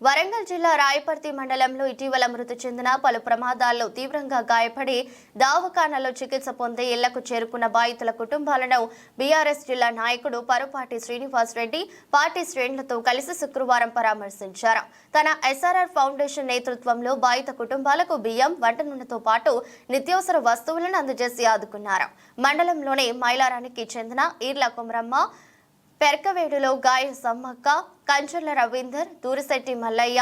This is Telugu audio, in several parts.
వరంగల్ జిల్లా రాయపర్తి మండలంలో ఇటీవల మృతి చెందిన పలు ప్రమాదాల్లో తీవ్రంగా గాయపడి దవాఖానాలో చికిత్స పొంది ఇళ్లకు చేరుకున్న బాధితుల కుటుంబాలను బీఆర్ఎస్ జిల్లా నాయకుడు పరుపాటి శ్రీనివాస్ రెడ్డి పార్టీ శ్రేణులతో కలిసి శుక్రవారం పరామర్శించారు. తన ఎస్ఆర్ఆర్ ఫౌండేషన్ నేతృత్వంలో బాధిత కుటుంబాలకు బియ్యం, వంట నూనెతో పాటు నిత్యావసర వస్తువులను అందజేసి ఆదుకున్నారు. మండలంలోని మైలారానికి చెందిన ఈర్ల కుమరమ్మ, పెర్కవేడులో గాయ సమ్మక్క, కంచర్ల రవీందర్, దూరిశెట్టి మల్లయ్య,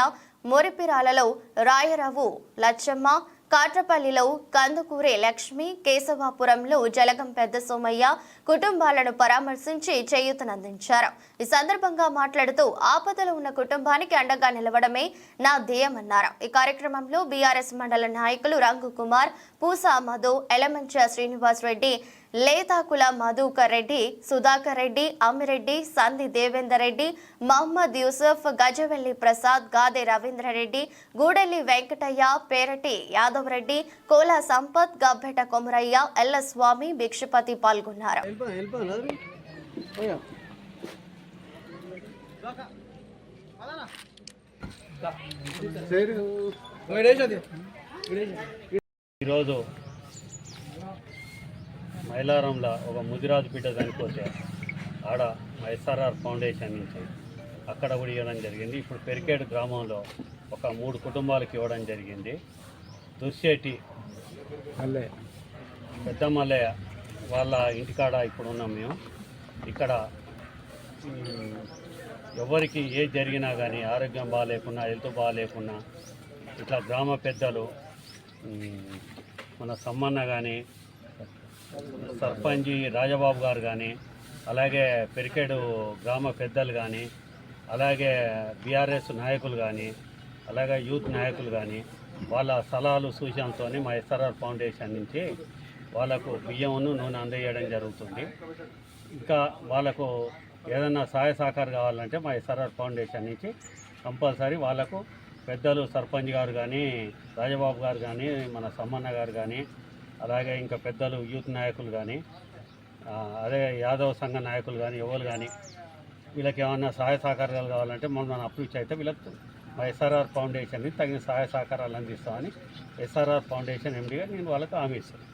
మోరిపిరాలలో రాయరావు లచ్చమ్మ, కాట్రపల్లిలో కందుకూరి లక్ష్మి, కేశవాపురంలో జలగం పెద్ద సోమయ్య కుటుంబాలను పరామర్శించి చేయూతనందించారు. ఈ సందర్భంగా మాట్లాడుతూ ఆపదలో ఉన్న కుటుంబానికి అండగా నిలవడమే నా ధ్యేయమన్నారు. ఈ కార్యక్రమంలో బీఆర్ఎస్ మండల నాయకులు రంగు కుమార్, పూసా మధు, ఎలమంచ శ్రీనివాస్ రెడ్డి, లేతాకుల మధుకర్ రెడ్డి, సుధాకర్ రెడ్డి, అమ్మిరెడ్డి, సంధి దేవేందర్ రెడ్డి, మహమ్మద్ యూసుఫ్, గజవెల్లి ప్రసాద్, గాదే రవీంద్రరెడ్డి, గూడెల్లి వెంకటయ్య, పేరటి యాదవ్ రెడ్డి, కోలా సంపత్, గబ్బెట కొమరయ్య, ఎల్ల స్వామి, భిక్షపతి పాల్గొన్నారు. ఈరోజు మైలారంలో ఒక ముదిరాజు బిడ్డ చనిపోతే ఆడ ఎస్ఆర్ఆర్ ఫౌండేషన్ నుంచి అక్కడ కూడా ఇవ్వడం జరిగింది. ఇప్పుడు పెరికేడు గ్రామంలో ఒక 3 కుటుంబాలకు ఇవ్వడం జరిగింది. దుర్శెట్టి పెద్ద మల్లయ్య వాళ్ళ ఇంటికాడ ఇప్పుడు ఉన్నాం మేము. ఇక్కడ ఎవరికి ఏది జరిగినా కానీ, ఆరోగ్యం బాగాలేకున్నా, హెల్త్ బాగాలేకున్నా, ఇట్లా గ్రామ పెద్దలు మన సమ్మన్న కానీ, సర్పంచి రాజబాబు గారు కానీ, అలాగే పెరికేడు గ్రామ పెద్దలు కానీ, అలాగే బీఆర్ఎస్ నాయకులు కానీ, అలాగే యూత్ నాయకులు కానీ వాళ్ళ సలహాలు సూచనలతో మా ఎస్ఆర్ఆర్ ఫౌండేషన్ నుంచి వాళ్ళకు బియ్యమును నూనె అందజేయడం జరుగుతుంది. ఇంకా వాళ్ళకు ఏదైనా సహాయ సహకారం కావాలంటే మా ఎస్ఆర్ఆర్ ఫౌండేషన్ నుంచి కంపల్సరీ వాళ్ళకు పెద్దలు సర్పంచ్ గారు కానీ, రాజబాబు గారు కానీ, మన సమ్మన్న గారు కానీ, అలాగే ఇంకా పెద్దలు యూత్ నాయకులు కానీ, అదే యాదవ్ సంఘ నాయకులు కానీ, ఎవరు కానీ వీళ్ళకి ఏమన్నా సహాయ సహకారాలు కావాలంటే మనం అప్రోచ్ అయితే వీళ్ళకి మా ఎస్ఆర్ఆర్ ఫౌండేషన్ని తగిన సహాయ సహకారాలు అందిస్తామని ఎస్ఆర్ఆర్ ఫౌండేషన్ ఎండీగా నేను వాళ్ళకు హామీ ఇస్తాను.